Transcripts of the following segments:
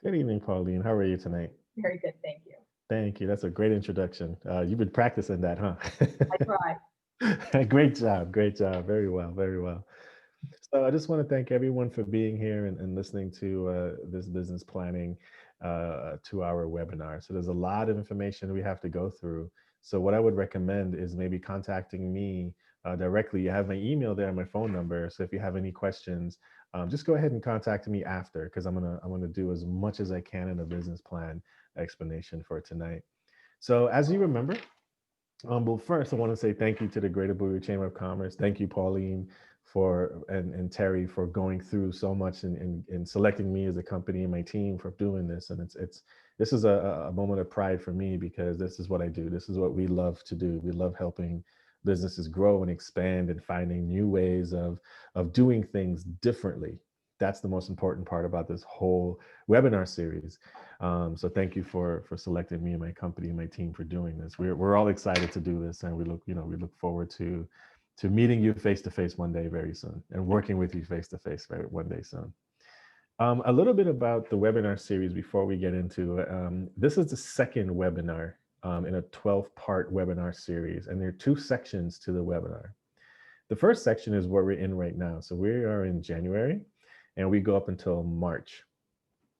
Good evening, Pauline. How are you tonight? Very good, thank you. Thank you. That's a great introduction. You've been practicing that, huh? I try. Great job. Great job. Very well. Very well. So I just want to thank everyone for being here and listening to this business planning 2 hour webinar. So there's a lot of information we have to go through. So what I would recommend is maybe contacting me directly. You have my email there, my phone number. So if you have any questions, just go ahead and contact me after, because I'm gonna do as much as I can in a business plan explanation for tonight. So as you remember, well, first, I want to say thank you to the Greater Bowie Chamber of Commerce. Thank you, Pauline, and Terry for going through so much and selecting me as a company and my team for doing this. And it's this is a moment of pride for me because this is what I do. This is what we love to do. We love helping businesses grow and expand and finding new ways of doing things differently. That's the most important part about this whole webinar series. So thank you for selecting me and my company and my team for doing this. We're all excited to do this, and we look forward to meeting you face to face one day very soon, and working with you face to face one day soon. A little bit about the webinar series before we get into it. This is the second webinar in a 12-part webinar series, and there are two sections to the webinar. The first section is what we're in right now. So we are in January, and we go up until March.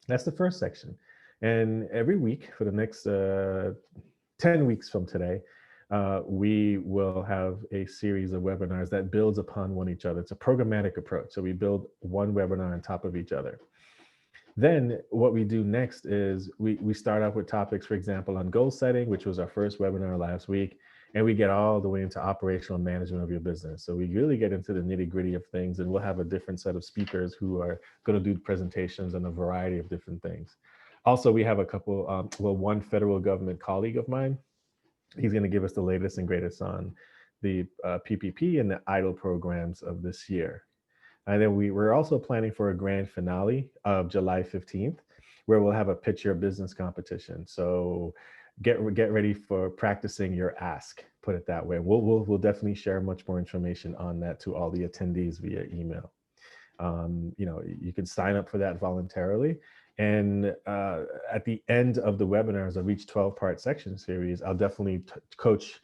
That's the first section. And every week for the next 10 weeks from today, we will have a series of webinars that builds upon one each other. It's a programmatic approach. So we build one webinar on top of each other. Then what we do next is we start off with topics, for example, on goal setting, which was our first webinar last week. And we get all the way into operational management of your business. So we really get into the nitty gritty of things, and we'll have a different set of speakers who are going to do presentations on a variety of different things. Also, we have a couple, one federal government colleague of mine. He's going to give us the latest and greatest on the PPP and the IDLE programs of this year. And then we're also planning for a grand finale of July 15th, where we'll have a pitch your business competition. So get ready for practicing your ask, put it that way. We'll definitely share much more information on that to all the attendees via email. You can sign up for that voluntarily. And at the end of the webinars of each 12-part section series, I'll definitely coach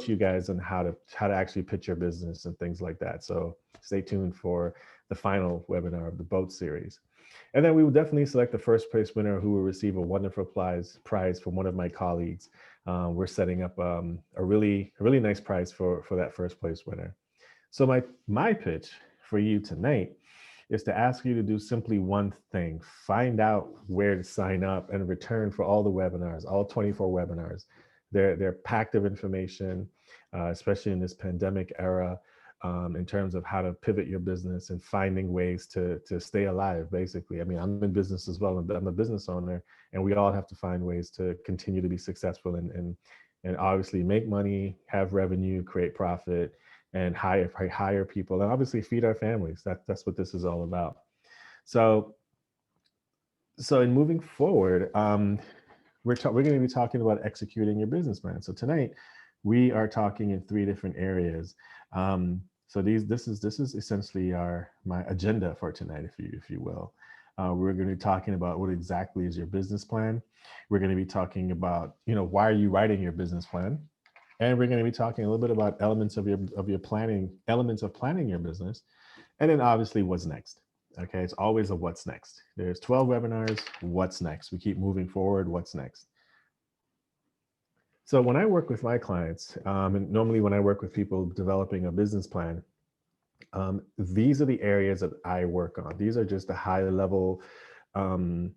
you guys on how to actually pitch your business and things like that. So stay tuned for the final webinar of the boat series. And then we will definitely select the first place winner, who will receive a wonderful prize from one of my colleagues. We're setting up a really nice prize for that first place winner. So my pitch for you tonight is to ask you to do simply one thing: find out where to sign up and return for all the webinars, all 24 webinars. They're packed of information, especially in this pandemic era, in terms of how to pivot your business and finding ways to stay alive, basically. I mean, I'm in business as well. I'm a business owner, and we all have to find ways to continue to be successful and obviously make money, have revenue, create profit, and hire people, and obviously feed our families. That's what this is all about. So in moving forward, we're going to be talking about executing your business plan. So tonight we are talking in three different areas. So this is essentially my agenda for tonight, if you will. We're going to be talking about what exactly is your business plan. We're going to be talking about, why are you writing your business plan? And we're going to be talking a little bit about elements of your planning, elements of planning your business, and then obviously what's next. Okay, it's always a what's next. There's 12 webinars. What's next? We keep moving forward. What's next? So when I work with my clients, and normally when I work with people developing a business plan, these are the areas that I work on. These are just the um,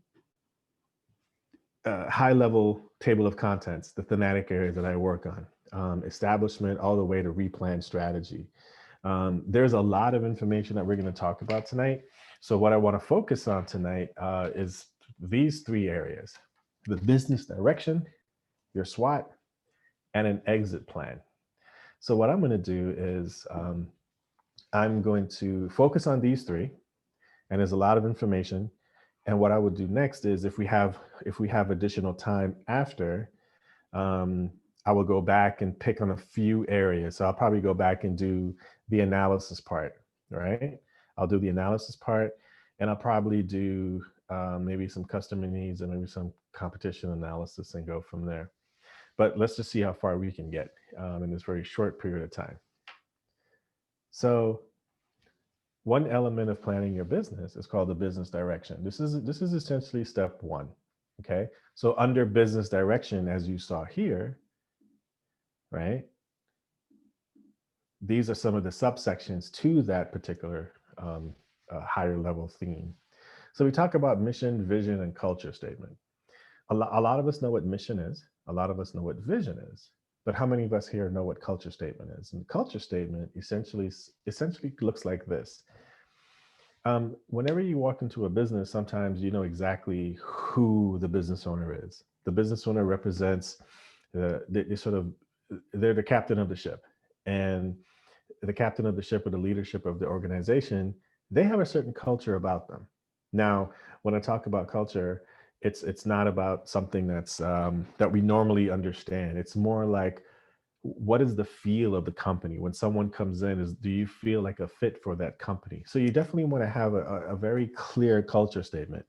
high level table of contents, the thematic areas that I work on. Establishment all the way to replan strategy. There's a lot of information that we're going to talk about tonight. So what I want to focus on tonight is these three areas: the business direction, your SWOT, and an exit plan. So what I'm going to do is I'm going to focus on these three, and there's a lot of information. And what I would do next is, if we have additional time after, I will go back and pick on a few areas. So I'll probably go back and do the analysis part, right? I'll do the analysis part, and I'll probably do maybe some customer needs, and maybe some competition analysis, and go from there. But let's just see how far we can get in this very short period of time. So one element of planning your business is called the business direction. This is essentially step one. Okay. So under business direction, as you saw here, right? These are some of the subsections to that particular higher level theme. So we talk about mission, vision, and culture statement. A lot of us know what mission is. A lot of us know what vision is. But how many of us here know what culture statement is? And culture statement essentially looks like this. Whenever you walk into a business, sometimes you know exactly who the business owner is. The business owner represents the sort of, they're the captain of the ship, and the captain of the ship or the leadership of the organization, they have a certain culture about them. Now, when I talk about culture, it's not about something that we normally understand. It's more like, what is the feel of the company when someone comes in? Is Do you feel like a fit for that company? So you definitely want to have a very clear culture statement.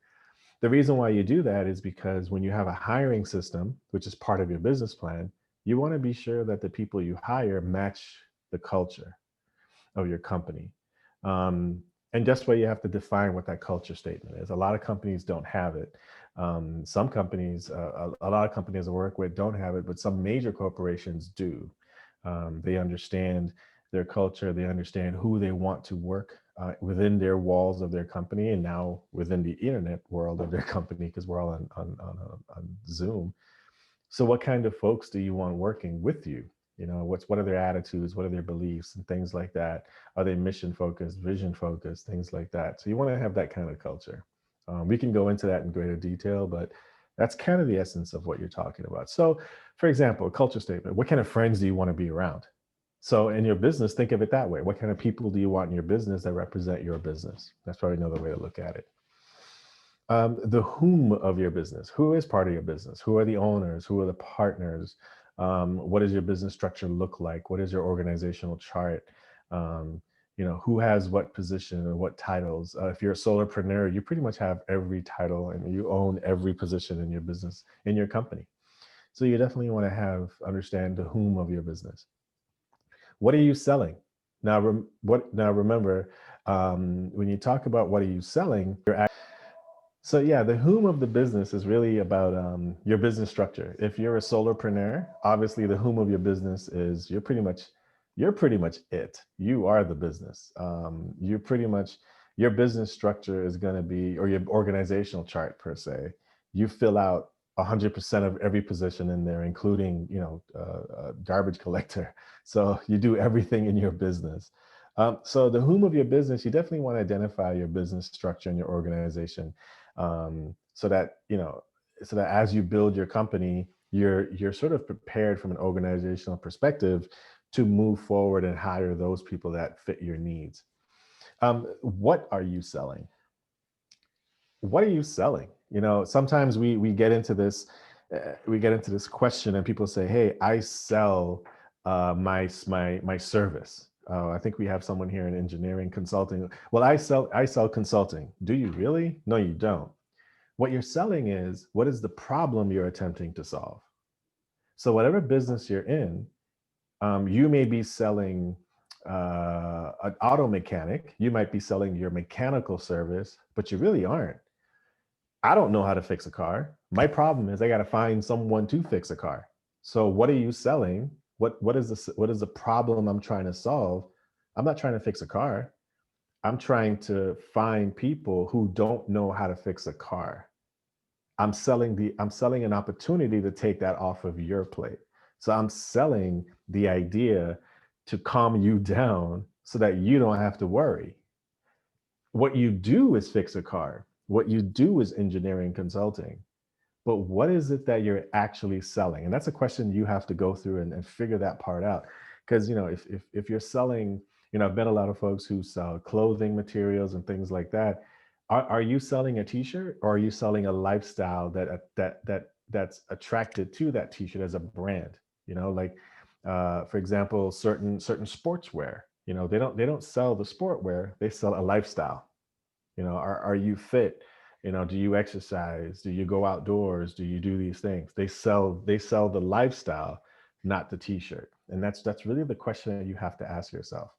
The reason why you do that is because when you have a hiring system, which is part of your business plan, you want to be sure that the people you hire match the culture of your company. Um, and that's why you have to define what that culture statement is. A lot of companies don't have it. Some companies, a lot of companies I work with don't have it, but some major corporations do. They understand their culture, they understand who they want to work within their walls of their company, and now within the internet world of their company, because we're all on Zoom. So what kind of folks do you want working with you? What are their attitudes? What are their beliefs and things like that? Are they mission focused, vision focused, things like that? So you want to have that kind of culture. We can go into that in greater detail, but that's kind of the essence of what you're talking about. So, for example, a culture statement: what kind of friends do you want to be around? So in your business, think of it that way. What kind of people do you want in your business that represent your business? That's probably another way to look at it. The whom of your business. Who is part of your business? Who are the owners? Who are the partners? What does your business structure look like? What is your organizational chart? Um, who has what position and what titles? If you're a solopreneur, you pretty much have every title and you own every position in your business, in your company. So you definitely want to understand the whom of your business. What are you selling? Now remember, when you talk about what are you selling, so yeah, the whom of the business is really about your business structure. If you're a solopreneur, obviously the whom of your business is you're pretty much it. You are the business. You're pretty much Your business structure is going to be, or your organizational chart per se. You fill out 100% of every position in there, including garbage collector. So you do everything in your business. So the whom of your business, you definitely want to identify your business structure and your organization, so that as you build your company, you're sort of prepared from an organizational perspective to move forward and hire those people that fit your needs. What are you selling? What are you selling? Sometimes we get into this question, and people say, "Hey, I sell my service." I think we have someone here in engineering consulting. Well, I sell consulting. Do you really? No, you don't. What you're selling is, what is the problem you're attempting to solve? So whatever business you're in, you may be selling an auto mechanic. You might be selling your mechanical service, but you really aren't. I don't know how to fix a car. My problem is I got to find someone to fix a car. So what are you selling? What is the problem I'm trying to solve? I'm not trying to fix a car. I'm trying to find people who don't know how to fix a car. I'm selling an opportunity to take that off of your plate. So I'm selling the idea to calm you down so that you don't have to worry. What you do is fix a car. What you do is engineering consulting. But what is it that you're actually selling? And that's a question you have to go through and figure that part out. Because if you're selling, I've met a lot of folks who sell clothing materials and things like that. Are you selling a t-shirt, or are you selling a lifestyle that's attracted to that t-shirt as a brand? Like for example, certain sportswear. They don't sell the sportwear, they sell a lifestyle. Are you fit? Do you exercise? Do you go outdoors? Do you do these things? They sell the lifestyle, not the t-shirt. And that's really the question that you have to ask yourself.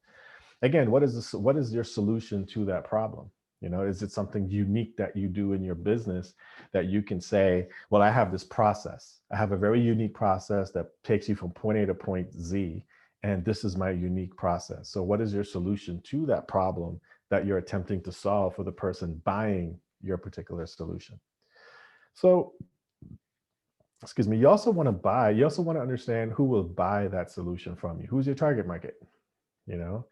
Again, what is your solution to that problem? Is it something unique that you do in your business that you can say, well, I have this process. I have a very unique process that takes you from point A to point Z, and this is my unique process. So what is your solution to that problem that you're attempting to solve for the person buying your particular solution? So, excuse me, you also want to understand who will buy that solution from you. Who's your target market? You know,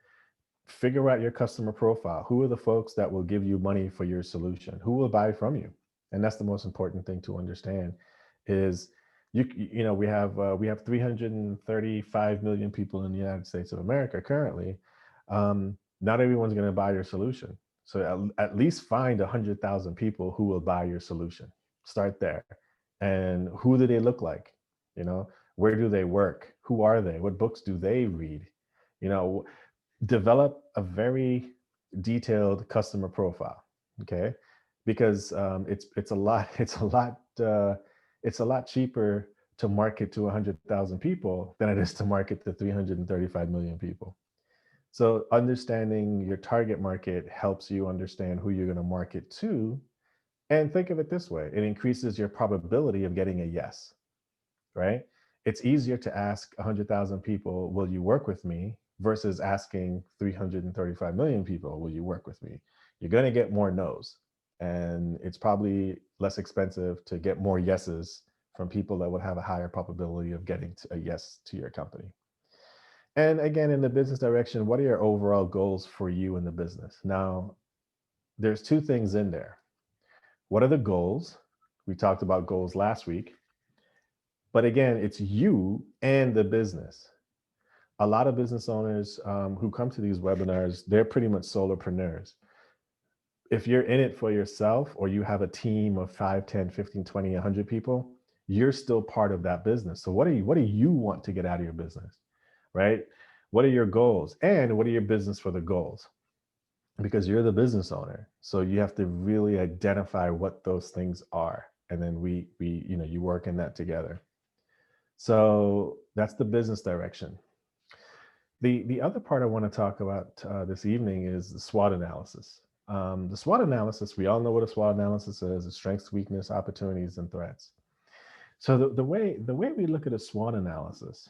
Figure out your customer profile. Who are the folks that will give you money for your solution? Who will buy from you? And that's the most important thing to understand is we have 335 million people in the United States of America currently. Not everyone's going to buy your solution. So at least find 100,000 people who will buy your solution. Start there. And who do they look like? Where do they work? Who are they? What books do they read? You know, Develop a very detailed customer profile. Okay, because it's a lot it's a lot cheaper to market to 100,000 people than it is to market to 335 million people. So understanding your target market helps you understand who you're going to market to. And think of it this way: it increases your probability of getting a yes, right? It's easier to ask 100,000 people, will you work with me, versus asking 335 million people, will you work with me? You're going to get more no's. And it's probably less expensive to get more yeses from people that would have a higher probability of getting a yes to your company. And again, in the business direction, what are your overall goals for you in the business? Now, there's two things in there. What are the goals? We talked about goals last week. But again, it's you and the business. A lot of business owners who come to these webinars, they're pretty much solopreneurs. If you're in it for yourself or you have a team of 5, 10, 15, 20, 100 people, you're still part of that business. So what do you want to get out of your business, right? What are your goals? And what are your business for the goals? Because you're the business owner. So you have to really identify what those things are. And then you work in that together. So that's the business direction. The other part I want to talk about this evening is the SWOT analysis. The SWOT analysis, we all know what a SWOT analysis is: it's strengths, weakness, opportunities, and threats. So the way we look at a SWOT analysis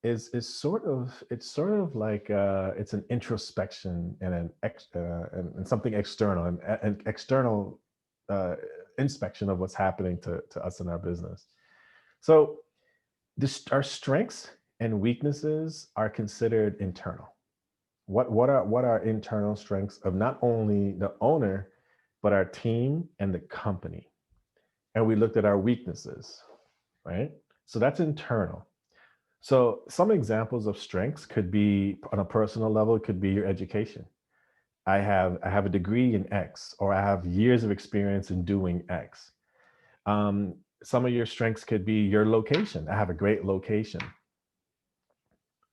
is sort of like it's an introspection and and something external, an external inspection of what's happening to us in our business. So our strengths and weaknesses are considered internal. What are internal strengths of not only the owner, but our team and the company? And we looked at our weaknesses, right? So that's internal. So some examples of strengths could be on a personal level, it could be your education. I have a degree in X, or I have years of experience in doing X. Some of your strengths could be your location. I have a great location.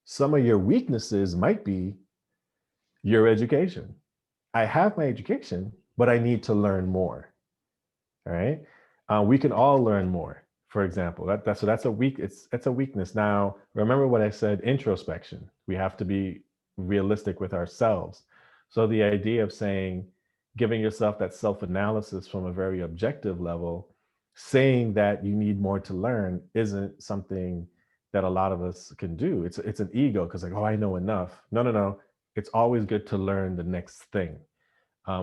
Some of your weaknesses might be your education. I have my education, but I need to learn more. All right. We can all learn more. For example, that's a weakness. Now, remember what I said: introspection. We have to be realistic with ourselves. So the idea of saying, giving yourself that self-analysis from a very objective level, saying that you need more to learn isn't something that a lot of us can do. It's an ego, because like, oh, I know enough. No, no, no. It's always good to learn the next thing.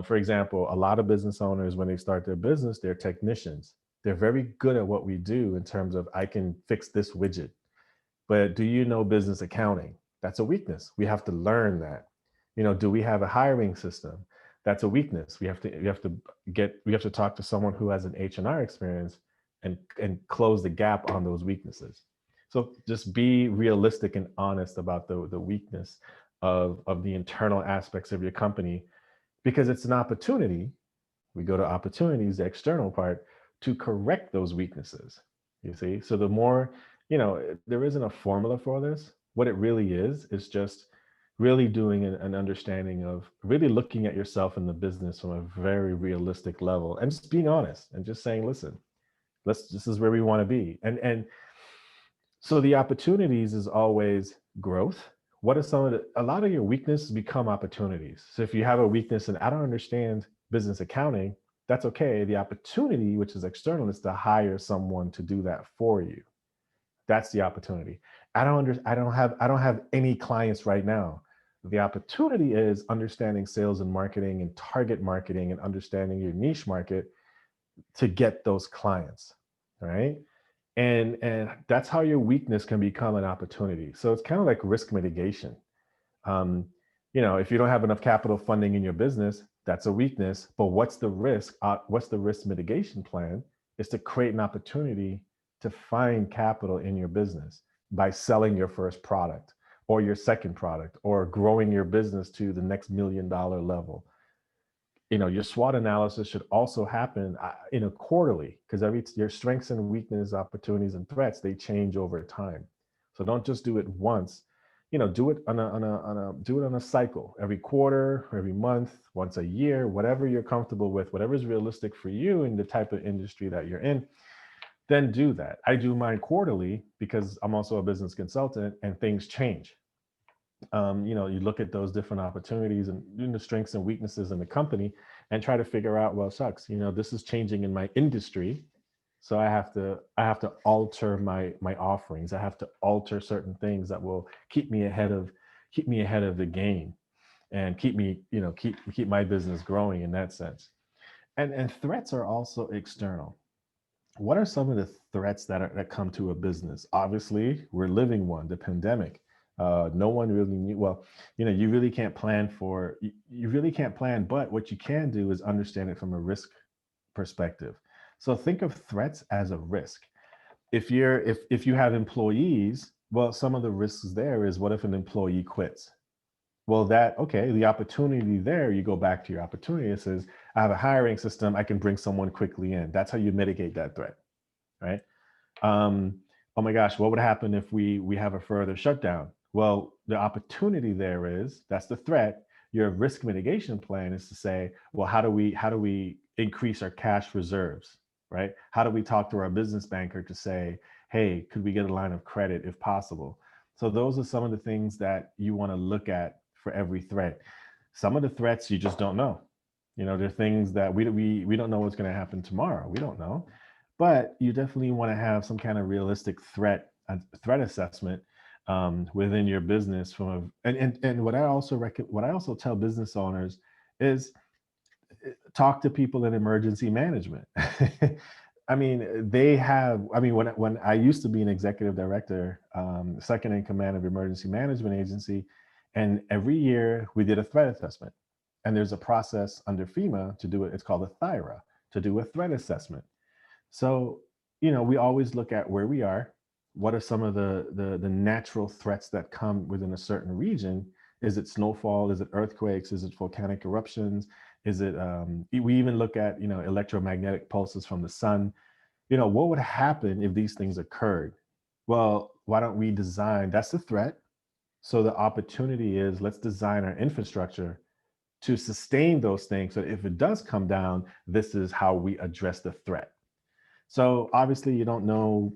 For example, a lot of business owners, when they start their business, they're technicians. They're very good at what we do in terms of, I can fix this widget. But do you know business accounting? That's a weakness. We have to learn that. Do we have a hiring system? That's a weakness. We have to talk to someone who has an H&R experience and close the gap on those weaknesses. So just be realistic and honest about the weakness of the internal aspects of your company, because it's an opportunity. We go to opportunities, the external part, to correct those weaknesses. You see? So there isn't a formula for this. What it really is just really doing an understanding of really looking at yourself in the business from a very realistic level and just being honest and just saying, listen, this is where we want to be. And so the opportunities is always growth. What are some of a lot of your weaknesses become opportunities. So if you have a weakness and I don't understand business accounting, that's okay. The opportunity, which is external, is to hire someone to do that for you. That's the opportunity. I don't have any clients right now. The opportunity is understanding sales and marketing and target marketing and understanding your niche market to get those clients, right? And that's how your weakness can become an opportunity. So it's kind of like risk mitigation. um, if you don't have enough capital funding in your business, that's a weakness. But what's the risk? What's the risk mitigation plan? Is to create an opportunity to find capital in your business by selling your first product or your second product or growing your business to the next $1 million level. Your SWOT analysis should also happen quarterly, because your strengths and weaknesses, opportunities and threats, they change over time. So don't just do it once. Do it do it on a cycle, every quarter, every month, once a year, whatever you're comfortable with, whatever is realistic for you in the type of industry that you're in. Then do that. I do mine quarterly because I'm also a business consultant and things change. You look at those different opportunities and the strengths and weaknesses in the company and try to figure out, well, shucks, this is changing in my industry. So I have to alter my offerings. I have to alter certain things that will keep me ahead of the game and keep me, keep my business growing in that sense. And threats are also external. What are some of the threats that come to a business? Obviously, we're living one, the pandemic. No one really knew. Well, you really can't plan you really can't plan, but what you can do is understand it from a risk perspective. So think of threats as a risk. If you have employees, well, some of the risks there is, what if an employee quits? Well, the opportunity there, you go back to your opportunity. It says, I have a hiring system. I can bring someone quickly in. That's how you mitigate that threat, right? Oh my gosh, what would happen if we have a further shutdown? Well, the opportunity there is, that's the threat. Your risk mitigation plan is to say, well, how do we increase our cash reserves, right? How do we talk to our business banker to say, hey, could we get a line of credit if possible? So those are some of the things that you want to look at for every threat. Some of the threats you just don't know. There are things that we don't know what's going to happen tomorrow. We don't know, but you definitely want to have some kind of realistic threat assessment within your business. And what I also tell business owners is, talk to people in emergency management. When I used to be an executive director, second in command of emergency management agency, and every year we did a threat assessment. And there's a process under FEMA to do it. It's called a THIRA, to do a threat assessment. So, we always look at where we are. What are some of the natural threats that come within a certain region? Is it snowfall? Is it earthquakes? Is it volcanic eruptions? Is it, we even look at, electromagnetic pulses from the sun. What would happen if these things occurred? Well, why don't we design, that's the threat. So the opportunity is, let's design our infrastructure to sustain those things. So if it does come down, this is how we address the threat. So obviously you don't know,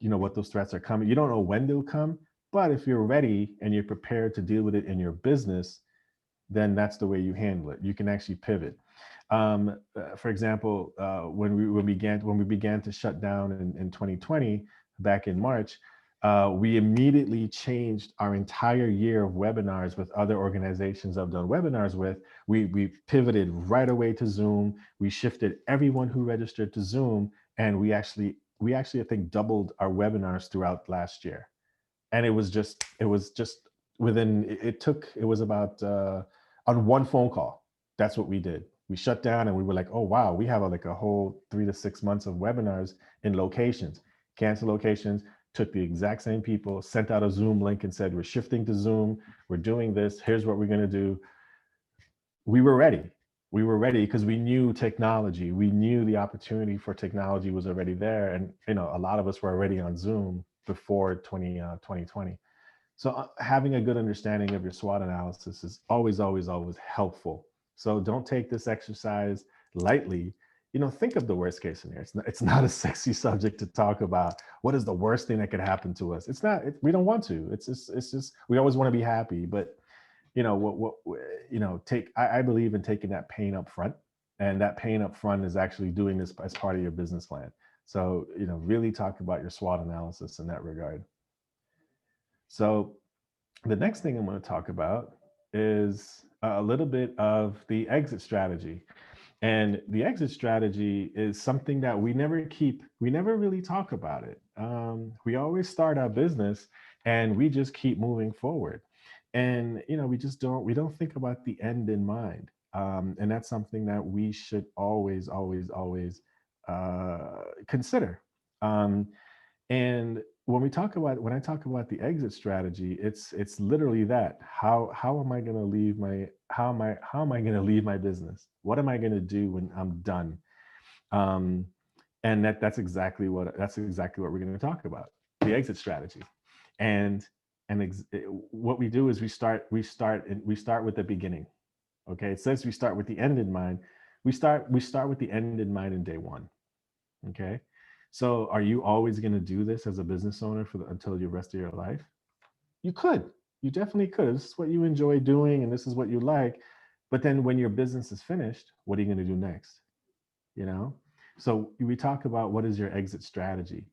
what those threats are coming. You don't know when they'll come, but if you're ready and you're prepared to deal with it in your business, then that's the way you handle it. You can actually pivot. For example, when we began to shut down in 2020, back in March, we immediately changed our entire year of webinars with other organizations I've done webinars with. We pivoted right away to Zoom. We shifted everyone who registered to Zoom, and we actually I think doubled our webinars throughout last year. And it was just it was about on one phone call. That's what we did. We shut down and we were like, oh wow, we have like a whole 3 to 6 months of webinars in locations. Cancel locations, took the exact same people, sent out a Zoom link and said, we're shifting to Zoom, we're doing this, here's what we're going to do. We were ready. We were ready because we knew technology. We knew the opportunity for technology was already there. And a lot of us were already on Zoom before 2020. So having a good understanding of your SWOT analysis is always, always, always helpful. So don't take this exercise lightly. Think of the worst case scenario. It's not a sexy subject to talk about. What is the worst thing that could happen to us? It's not. We don't want to. It's just we always want to be happy, but take. I believe in taking that pain up front, and that pain up front is actually doing this as part of your business plan. So really talk about your SWOT analysis in that regard. So the next thing I'm going to talk about is a little bit of the exit strategy. And the exit strategy is something that we never really talk about it. We always start our business and we just keep moving forward. And, we don't think about the end in mind. And that's something that we should always, always, always consider. Um, and when I talk about the exit strategy, it's literally that. How am I going to leave my how am I going to leave my business? What am I going to do when I'm done? Um, and that's exactly what we're going to talk about, the exit strategy. And what we do is we start with the beginning. Okay, it says we start with the end in mind. We start with the end in mind in day one. Okay. So are you always going to do this as a business owner until the rest of your life? You could. You definitely could. This is what you enjoy doing and this is what you like. But then when your business is finished, what are you going to do next? You know? So we talk about what is your exit strategy.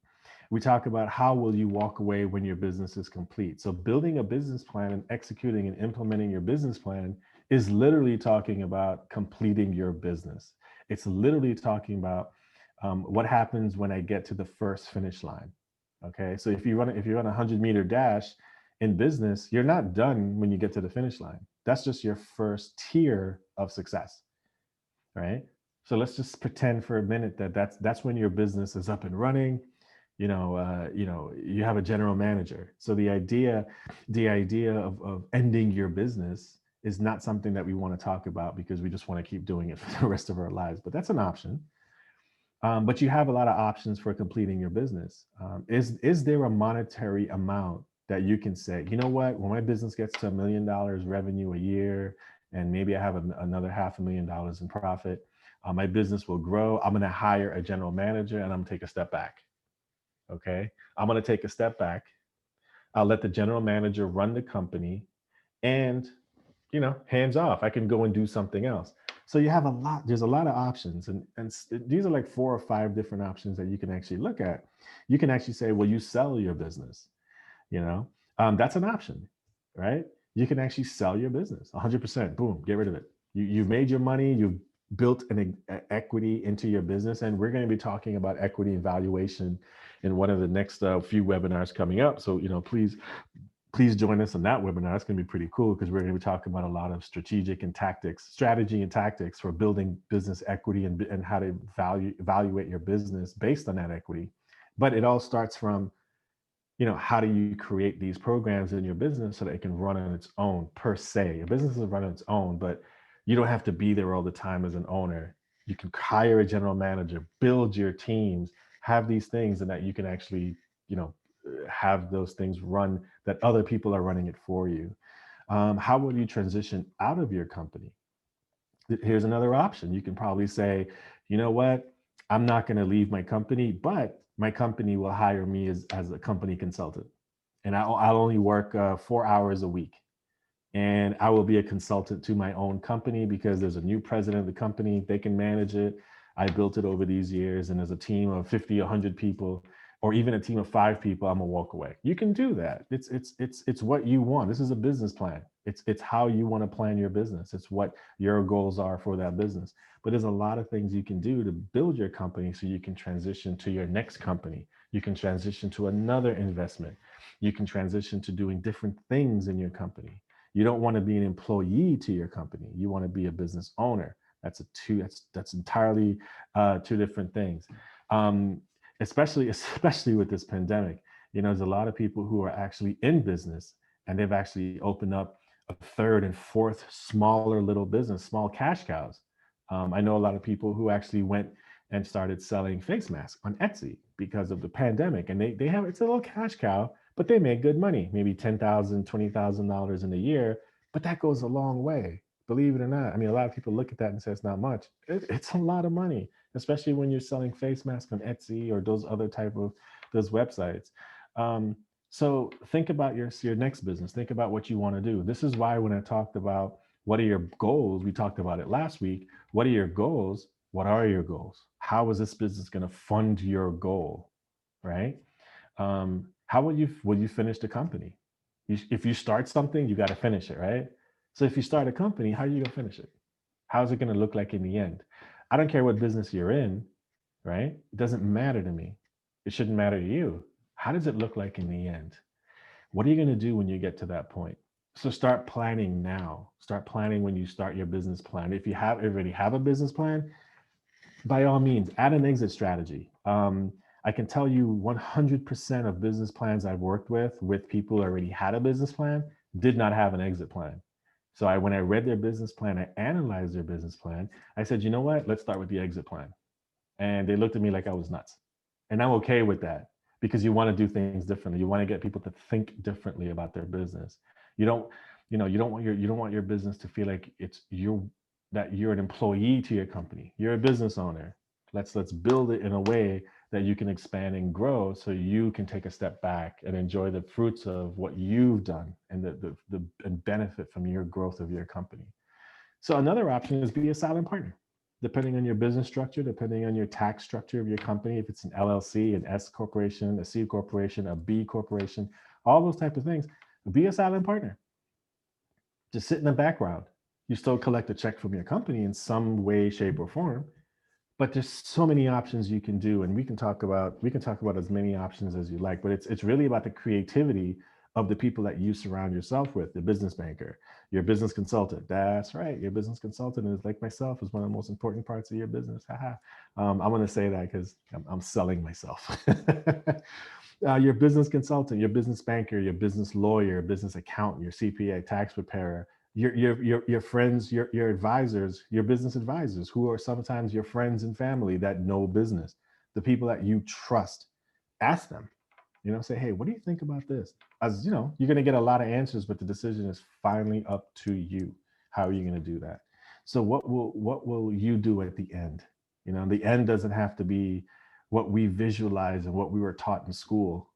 We talk about how will you walk away when your business is complete. So building a business plan and executing and implementing your business plan is literally talking about completing your business. It's literally talking about what happens when I get to the first finish line. Okay, so if you run a 100-meter dash in business, you're not done when you get to the finish line. That's just your first tier of success, right? So let's just pretend for a minute that that's when your business is up and running. You have a general manager. So the idea of ending your business is not something that we want to talk about because we just want to keep doing it for the rest of our lives. But that's an option. But you have a lot of options for completing your business. Is there a monetary amount that you can say, you know what, when my business gets to $1 million revenue a year, and maybe I have another $500,000 in profit, my business will grow. I'm going to hire a general manager and I'm going to take a step back. Okay, I'm going to take a step back. I'll let the general manager run the company, and hands off. I can go and do something else. So there's a lot of options. And these are like 4 or 5 different options that you can actually look at. You can actually say, well, you sell your business, you know, that's an option, right? You can actually sell your business 100%. Boom, get rid of it. You've made your money. You've built an equity into your business. And we're going to be talking about equity and valuation in one of the next few webinars coming up. So, please join us on that webinar. It's going to be pretty cool because we're going to be talking about a lot of strategy and tactics for building business equity and how to evaluate your business based on that equity. But it all starts from, how do you create these programs in your business so that it can run on its own per se? Your business is run on its own, but you don't have to be there all the time as an owner. You can hire a general manager, build your teams, have these things, and that you can actually, have those things run that other people are running it for you. How will you transition out of your company? Here's another option. You can probably say, you know what, I'm not going to leave my company, but my company will hire me as a company consultant. And I'll only work 4 hours a week. And I will be a consultant to my own company because there's a new president of the company. They can manage it. I built it over these years. And as a team of 50, 100 people, or even a team of 5 people, I'm gonna walk away. You can do that. It's what you want. This is a business plan. It's how you want to plan your business. It's what your goals are for that business. But there's a lot of things you can do to build your company so you can transition to your next company. You can transition to another investment. You can transition to doing different things in your company. You don't want to be an employee to your company. You want to be a business owner. That's entirely 2 different things. Especially with this pandemic, there's a lot of people who are actually in business and they've actually opened up a third and fourth smaller little business, small cash cows. I know a lot of people who actually went and started selling face masks on Etsy because of the pandemic, and they have it's a little cash cow, but they make good money, maybe $10,000, $20,000 in a year, but that goes a long way. Believe it or not. I mean, a lot of people look at that and say it's not much. It's a lot of money, especially when you're selling face masks on Etsy or those other type of those websites. Um, so think about your next business. Think about what you want to do. This is why when I talked about what are your goals, we talked about it last week. What are your goals? What are your goals? How is this business going to fund your goal? Right? How will you finish the company? If you start something, you got to finish it, right? So if you start a company, how are you gonna finish it? How's it gonna look like in the end? I don't care what business you're in, right? It doesn't matter to me. It shouldn't matter to you. How does it look like in the end? What are you gonna do when you get to that point? So start planning now. Start planning when you start your business plan. If you already have a business plan, by all means, add an exit strategy. I can tell you 100% of business plans I've worked with people who already had a business plan, did not have an exit plan. So when I read their business plan, I analyzed their business plan. I said, you know what? Let's start with the exit plan. And they looked at me like I was nuts. And I'm okay with that because you want to do things differently. You want to get people to think differently about their business. You don't, you don't want your business to feel like it's you that you're an employee to your company. You're a business owner. Let's build it in a way that you can expand and grow so you can take a step back and enjoy the fruits of what you've done and the and benefit from your growth of your company. So another option is be a silent partner. Depending on your business structure, depending on your tax structure of your company, if it's an LLC, an S corporation, a C corporation, a B corporation, all those type of things, be a silent partner. Just sit in the background. You still collect a check from your company in some way, shape, or form, but there's so many options you can do, and we can talk about as many options as you like, but it's really about the creativity of the people that you surround yourself with. The business banker, your business consultant. That's right, your business consultant is like myself, is one of the most important parts of your business. Haha. I'm going to say that because I'm selling myself. Your business consultant, your business banker, your business lawyer, business accountant, your CPA, tax preparer, your friends, your advisors, your business advisors, who are sometimes your friends and family that know business, the people that you trust. Ask them, say, hey, what do you think about this? As you know, you're going to get a lot of answers, but the decision is finally up to you. How are you going to do that? So what will you do at the end? The end doesn't have to be what we visualize and what we were taught in school.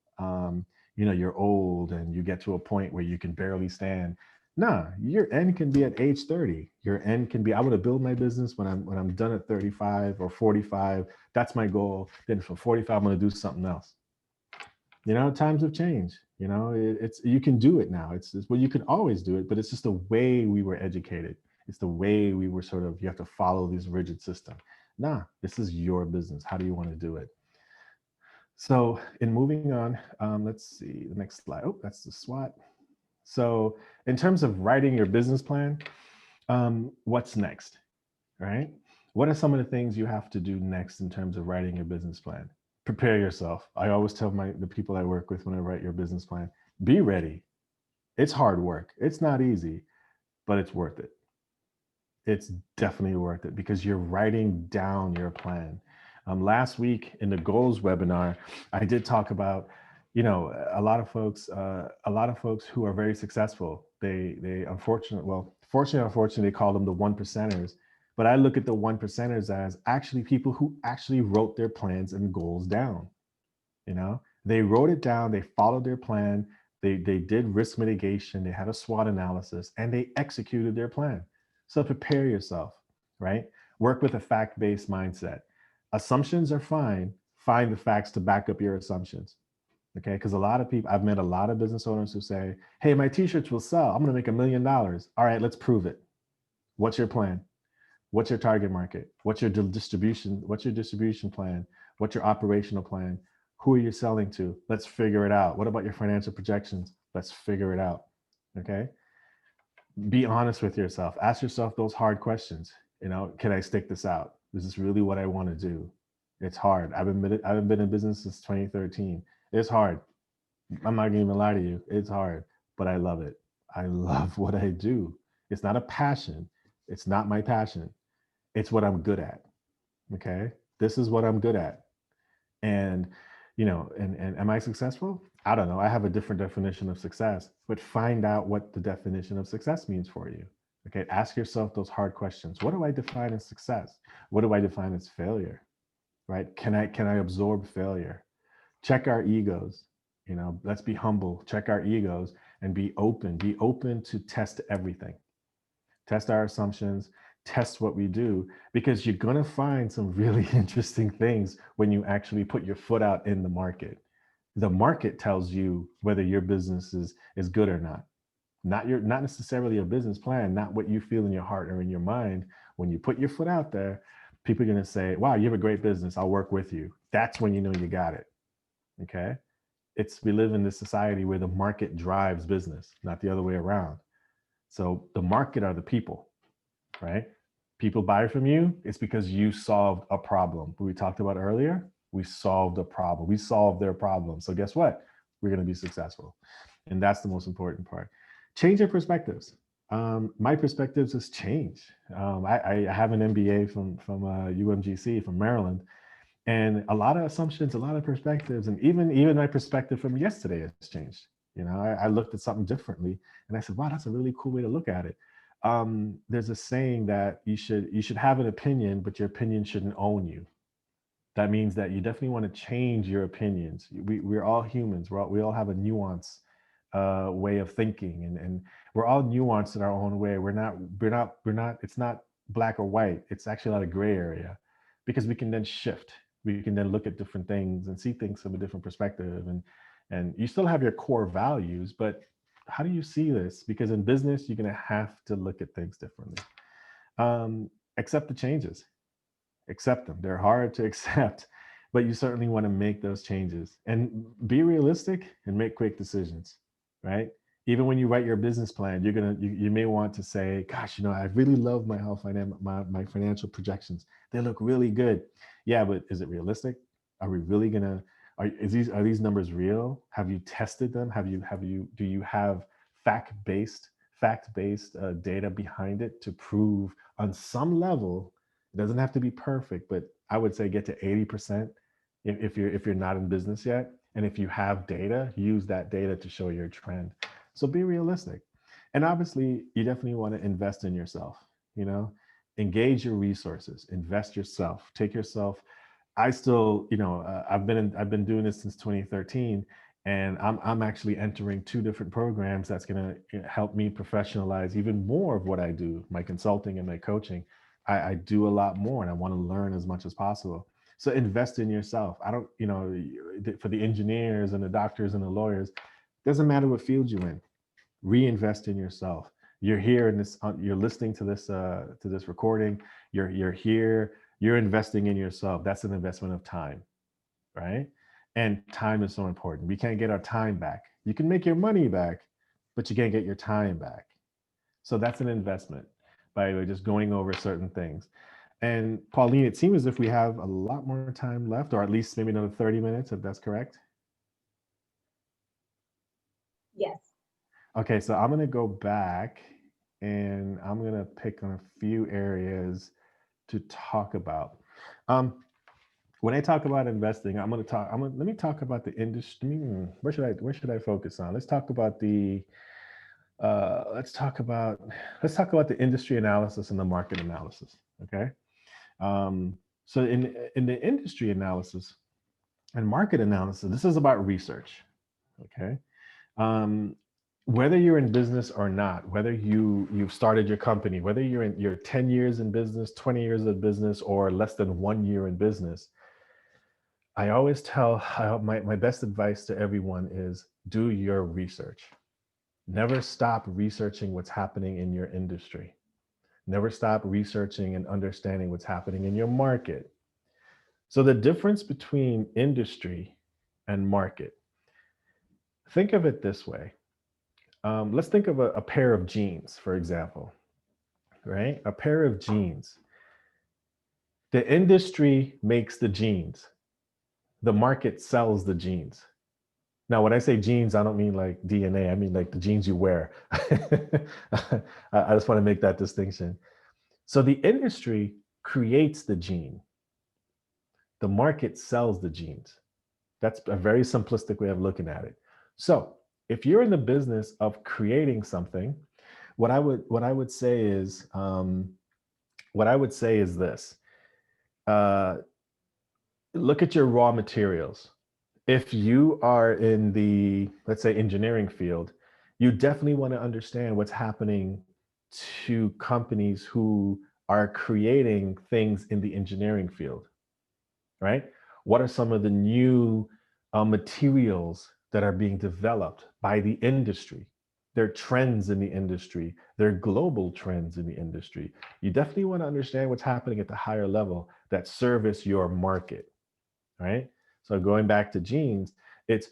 You're old and you get to a point where you can barely stand. Nah, your end can be at age 30. Your end can be, I want to build my business when I'm done at 35 or 45. That's my goal. Then from 45, I'm going to do something else. Times have changed. It's you can do it now. It's well, you can always do it, but it's just the way we were educated. It's the way we were you have to follow this rigid system. Nah, this is your business. How do you want to do it? So in moving on, let's see the next slide. Oh, that's the SWOT. So in terms of writing your business plan, what's next, right? What are some of the things you have to do next in terms of writing your business plan? Prepare yourself. I always tell the people I work with when I write your business plan, be ready. It's hard work. It's not easy, but it's worth it. It's definitely worth it because you're writing down your plan. Last week in the goals webinar, I did talk about, a lot of folks who are very successful. They fortunately, they call them the one percenters. But I look at the one percenters as actually people who actually wrote their plans and goals down. They wrote it down, they followed their plan, they did risk mitigation, they had a SWOT analysis, and they executed their plan. So prepare yourself, right? Work with a fact-based mindset. Assumptions are fine. Find the facts to back up your assumptions. Okay, because a lot of people, I've met a lot of business owners who say, hey, my t-shirts will sell. I'm gonna make $1 million. All right, let's prove it. What's your plan? What's your target market? What's your distribution? What's your distribution plan? What's your operational plan? Who are you selling to? Let's figure it out. What about your financial projections? Let's figure it out. Okay. Be honest with yourself. Ask yourself those hard questions. Can I stick this out? Is this really what I want to do? It's hard. I've been in business since 2013. It's hard. I'm not gonna even lie to you. It's hard, but I love it. I love what I do. It's not a passion. It's not my passion. It's what I'm good at. Okay. This is what I'm good at. And, And am I successful? I don't know. I have a different definition of success, but find out what the definition of success means for you. Okay. Ask yourself those hard questions. What do I define as success? What do I define as failure? Right? Can I absorb failure? Check our egos. Let's be humble, check our egos, and be open to test everything, test our assumptions, test what we do, because you're going to find some really interesting things when you actually put your foot out in the market. The market tells you whether your business is good or not. Not necessarily a business plan, not what you feel in your heart or in your mind. When you put your foot out there, people are going to say, wow, you have a great business, I'll work with you. That's when you know you got it. Okay. We live in this society where the market drives business, not the other way around. So the market are the people, right? People buy from you, it's because you solved a problem. We talked about earlier, we solved a problem. We solved their problem. So guess what? We're going to be successful. And that's the most important part. Change your perspectives. My perspectives has changed. I have an MBA from UMGC from Maryland, and a lot of assumptions, a lot of perspectives, and even my perspective from yesterday has changed. I looked at something differently, and I said, wow, that's a really cool way to look at it. There's a saying that you should have an opinion, but your opinion shouldn't own you. That means that you definitely want to change your opinions. We're all humans. We all have a nuance way of thinking, and we're all nuanced in our own way. We're not. It's not black or white. It's actually a lot of gray area, because we can then shift. We can then look at different things and see things from a different perspective. And you still have your core values, but how do you see this? Because in business, you're going to have to look at things differently. Accept the changes. Accept them. They're hard to accept, but you certainly want to make those changes and be realistic and make quick decisions, right? Even when you write your business plan, you may want to say, gosh, I really love my financial projections. They look really good. Yeah, but is it realistic? Are we really gonna are these numbers real? Have you tested them? Do you have fact-based data behind it to prove on some level? It doesn't have to be perfect, but I would say get to 80% if you're not in business yet. And if you have data, use that data to show your trend. So be realistic. And obviously, you definitely want to invest in yourself, you know, engage your resources, invest yourself, take yourself. I still, I've been doing this since 2013, and I'm actually entering two different programs that's going to help me professionalize even more of what I do, my consulting and my coaching. I do a lot more, and I want to learn as much as possible. So invest in yourself. I don't, for the engineers and the doctors and the lawyers, doesn't matter what field you're in, reinvest in yourself. You're here in this, you're listening to this recording. You're here, you're investing in yourself. That's an investment of time, right? And time is so important. We can't get our time back. You can make your money back, but you can't get your time back. So that's an investment, by the way, just going over certain things. And Pauline, it seems as if we have a lot more time left, or at least maybe another 30 minutes, if that's correct. Yes. Okay, so I'm gonna go back and I'm gonna pick on a few areas to talk about. Um, when I talk about investing, let me talk about the industry. Where should I focus on? Let's talk about the industry analysis and the market analysis. Okay. So in the industry analysis and market analysis, this is about research. Okay. Um, whether you're in business or not, whether you've started your company, whether you're 10 years in business, 20 years of business, or less than 1 year in business, I always my best advice to everyone is do your research. Never stop researching what's happening in your industry. Never stop researching and understanding what's happening in your market. So the difference between industry and market, think of it this way. Let's think of a pair of jeans, for example, right? A pair of jeans. The industry makes the jeans. The market sells the jeans. Now, when I say jeans, I don't mean like DNA. I mean like the jeans you wear. I just want to make that distinction. So the industry creates the gene. The market sells the genes. That's a very simplistic way of looking at it. So if you're in the business of creating something, what I would say is what I would say is this: uh, look at your raw materials. If you are in the, let's say, engineering field, you definitely want to understand what's happening to companies who are creating things in the engineering field, right? What are some of the new materials that are being developed by the industry? There are trends in the industry. There are global trends in the industry. You definitely want to understand what's happening at the higher level that service your market, right? So going back to jeans, it's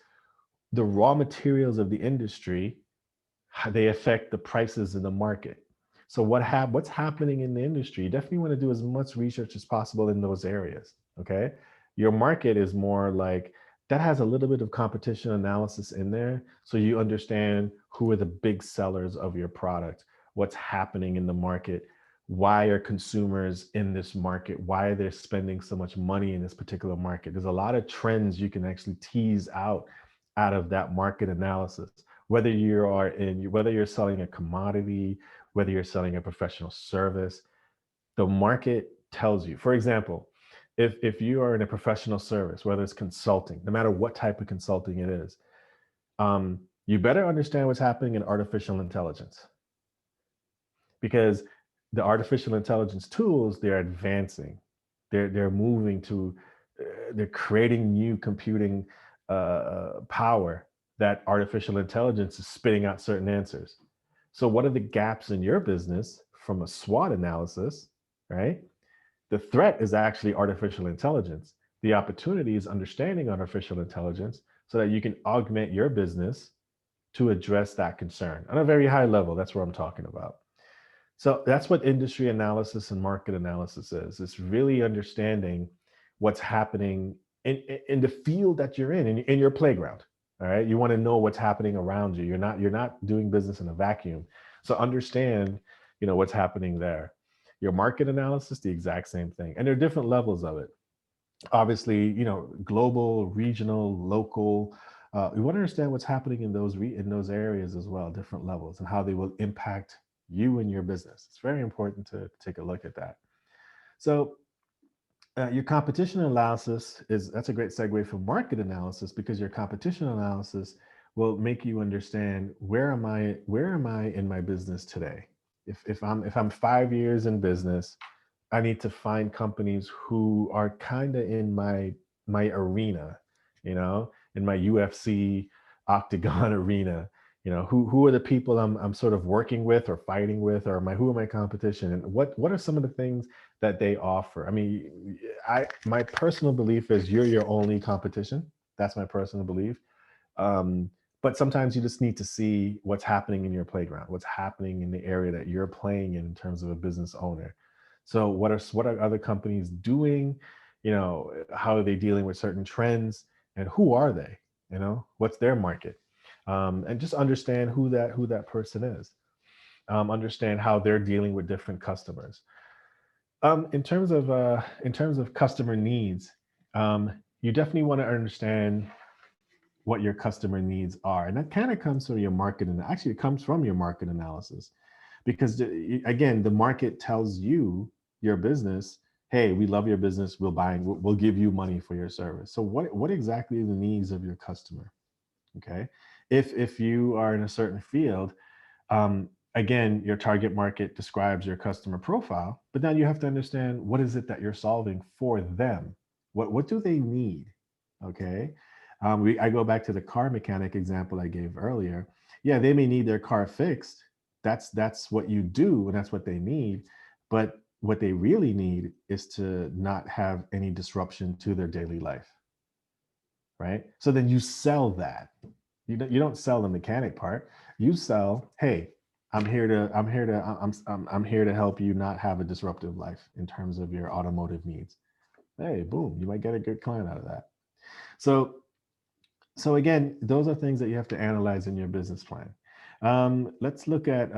the raw materials of the industry, how they affect the prices in the market. So what's happening in the industry? You definitely want to do as much research as possible in those areas. Okay. Your market is more like that has a little bit of competition analysis in there. So you understand who are the big sellers of your product, what's happening in the market, why are consumers in this market, why are they spending so much money in this particular market. There's a lot of trends you can actually tease out of that market analysis, whether you're selling a commodity, whether you're selling a professional service. The market tells you. For example, if you are in a professional service, whether it's consulting, no matter what type of consulting it is, you better understand what's happening in artificial intelligence, because the artificial intelligence tools, they're advancing, they're moving to they're creating new computing power that artificial intelligence is spitting out certain answers. So what are the gaps in your business from a SWOT analysis, right? The threat is actually artificial intelligence. The opportunity is understanding artificial intelligence so that you can augment your business to address that concern on a very high level. That's what I'm talking about. So that's what industry analysis and market analysis is. It's really understanding what's happening in the field that you're in your playground. All right. You want to know what's happening around you. You're not doing business in a vacuum. So understand, what's happening there. Your market analysis, the exact same thing. And there are different levels of it. Obviously, global, regional, local. We want to understand what's happening in those areas as well, different levels, and how they will impact you and your business. It's very important to take a look at that. So your competition analysis that's a great segue for market analysis, because your competition analysis will make you understand where am I in my business today. If I'm 5 years in business, I need to find companies who are kind of in my arena, in my UFC octagon arena. Who are the people I'm sort of working with or fighting with, or who are my competition, and what are some of the things that they offer. I mean, my personal belief is you're your only competition. That's my personal belief. Um, but sometimes you just need to see what's happening in your playground, what's happening in the area that you're playing in terms of a business owner. So what are other companies doing? How are they dealing with certain trends, and who are they? What's their market? And just understand who that person is. Understand how they're dealing with different customers. In terms of customer needs, you definitely want to understand what your customer needs are, and that kind of comes from your market, and actually it comes from your market analysis, because again, the market tells you, your business, hey, we love your business, we'll give you money for your service. So what exactly are the needs of your customer? Okay, if you are in a certain field, again, your target market describes your customer profile, but now you have to understand what is it that you're solving for them. What do they need? Okay, I go back to the car mechanic example I gave earlier. Yeah, they may need their car fixed. That's what you do, and that's what they need. But what they really need is to not have any disruption to their daily life, right? So then you sell that. You don't sell the mechanic part. You sell, hey, I'm here to help you not have a disruptive life in terms of your automotive needs. Hey, boom, you might get a good client out of that. So so again, those are things that you have to analyze in your business plan. Let's look at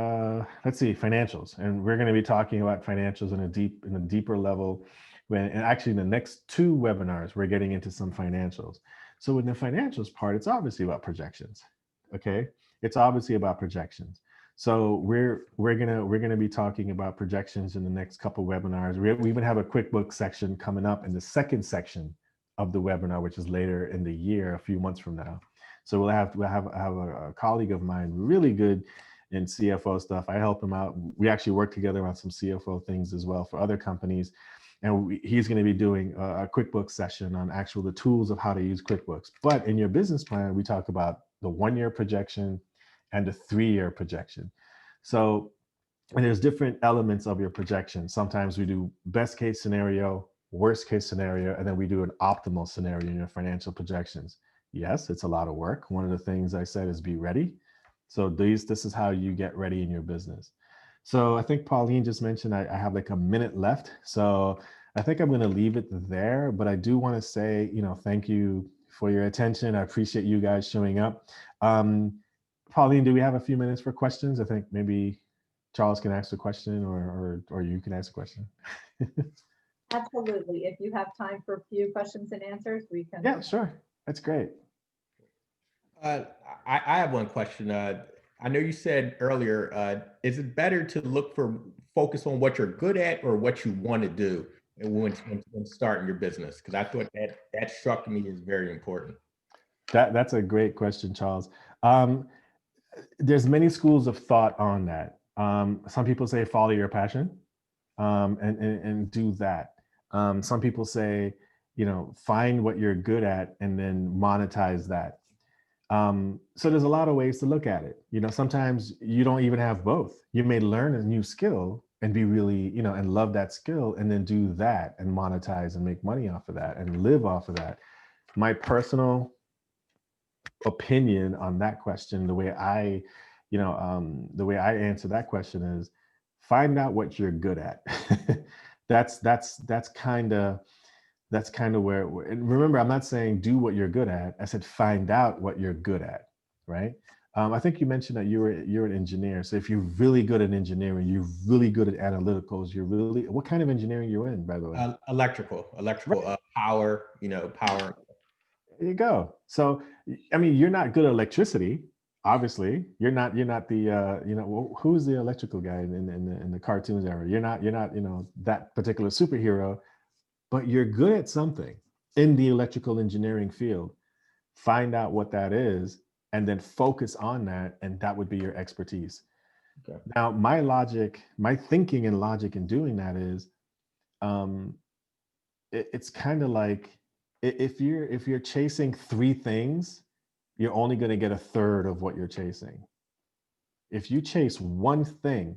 let's see, financials, and we're going to be talking about financials in a deeper level. And actually, in the next two webinars, we're getting into some financials. So in the financials part, it's obviously about projections. Okay, it's obviously about projections. So we're gonna be talking about projections in the next couple webinars. We even have a QuickBooks section coming up in the second section of the webinar, which is later in the year, a few months from now. So we'll have a colleague of mine, really good in CFO stuff. I help him out. We actually work together on some CFO things as well for other companies. And he's going to be doing a QuickBooks session on actual the tools of how to use QuickBooks. But in your business plan, we talk about the 1-year projection and the 3-year projection. So, and there's different elements of your projection. Sometimes we do best case scenario, worst case scenario, and then we do an optimal scenario in your financial projections. Yes, it's a lot of work. One of the things I said is be ready. So this is how you get ready in your business. So I think Pauline just mentioned I have like a minute left. So I think I'm going to leave it there, but I do want to say, thank you for your attention. I appreciate you guys showing up. Pauline, do we have a few minutes for questions? I think maybe Charles can ask a question or you can ask a question. Absolutely. If you have time for a few questions and answers, we can. Yeah, sure. That's great. I have one question. I know you said earlier, is it better to focus on what you're good at or what you want to do when starting your business? Because I thought that struck me as very important. That's a great question, Charles. There's many schools of thought on that. Some people say follow your passion and do that. Some people say, find what you're good at and then monetize that. So there's a lot of ways to look at it. Sometimes you don't even have both. You may learn a new skill and be really, and love that skill and then do that and monetize and make money off of that and live off of that. My personal opinion on that question, the way I answer that question is find out what you're good at. that's kind of where, and remember, I'm not saying do what you're good at. I said find out what you're good at, right? I think you mentioned that you're an engineer. So if you're really good at engineering, you're really good at analyticals. What kind of engineering you're in, by the way? Electrical, right. Power. Power. There you go. So, I mean, you're not good at electricity. Obviously, you're not the who's the electrical guy in the cartoons era. You're not that particular superhero. But you're good at something in the electrical engineering field. Find out what that is and then focus on that, and that would be your expertise. Okay. Now, my thinking and logic in doing that is, it's kind of like if you're chasing 3 things, you're only going to get a third of what you're chasing. If you chase one thing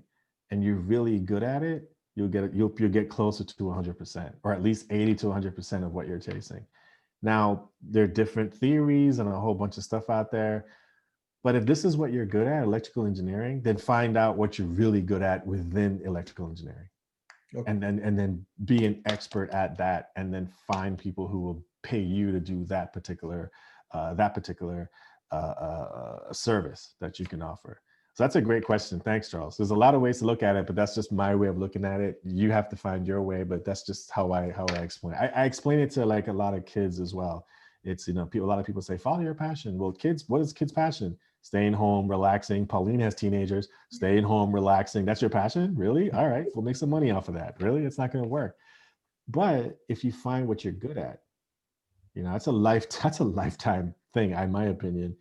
and you're really good at it, you'll get closer to 100%, or at least 80 to 100% of what you're chasing. Now, there are different theories and a whole bunch of stuff out there. But if this is what you're good at, electrical engineering, then find out what you're really good at within electrical engineering. Okay. And then be an expert at that, and then find people who will pay you to do that particular service that you can offer. So that's a great question. Thanks, Charles. There's a lot of ways to look at it, but that's just my way of looking at it. You have to find your way, but that's just how I explain it. I explain it to like a lot of kids as well. It's, a lot of people say, follow your passion. Well, kids, what is kids' passion? Staying home, relaxing. Pauline has teenagers, staying home, relaxing. That's your passion? Really? All right, we'll make some money off of that. Really? It's not going to work. But if you find what you're good at, that's a lifetime thing, in my opinion.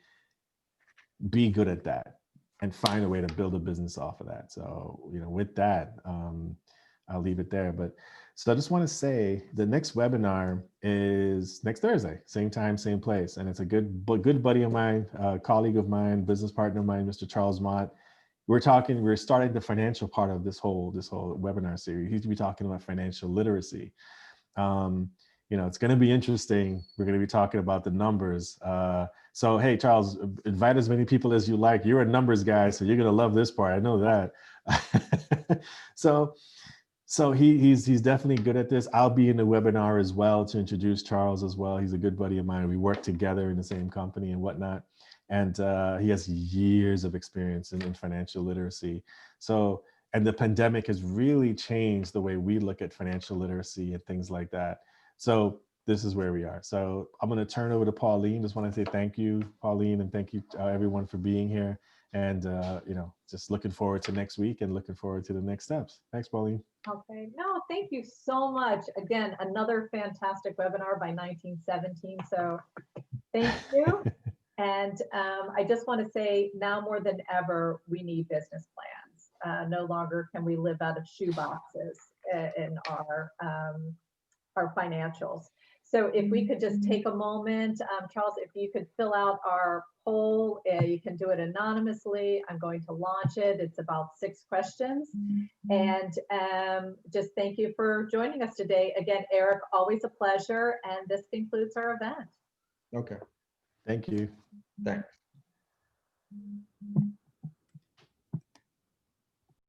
Be good at that and find a way to build a business off of that. So, with that, I'll leave it there. But so I just want to say the next webinar is next Thursday, same time, same place. And it's a good buddy of mine, colleague of mine, business partner of mine, Mr. Charles Mott. We're starting the financial part of this whole webinar series. He's going to be talking about financial literacy. It's going to be interesting. We're going to be talking about the numbers. So, hey, Charles, invite as many people as you like. You're a numbers guy, so you're going to love this part. I know that. So he's definitely good at this. I'll be in the webinar as well to introduce Charles as well. He's a good buddy of mine. We work together in the same company and whatnot. And he has years of experience in financial literacy. So, and the pandemic has really changed the way we look at financial literacy and things like that. So this is where we are. So I'm going to turn over to Pauline. Just want to say thank you, Pauline, and thank you everyone for being here. And, just looking forward to next week and looking forward to the next steps. Thanks, Pauline. Okay, no, thank you so much. Again, another fantastic webinar by 1917. So thank you. And I just want to say now more than ever, we need business plans. No longer can we live out of shoe boxes in our financials. So if we could just take a moment, Charles, if you could fill out our poll, you can do it anonymously. I'm going to launch it. It's about 6 questions. And just thank you for joining us today. Again, Eric, always a pleasure. And this concludes our event. Okay. Thank you. Thanks.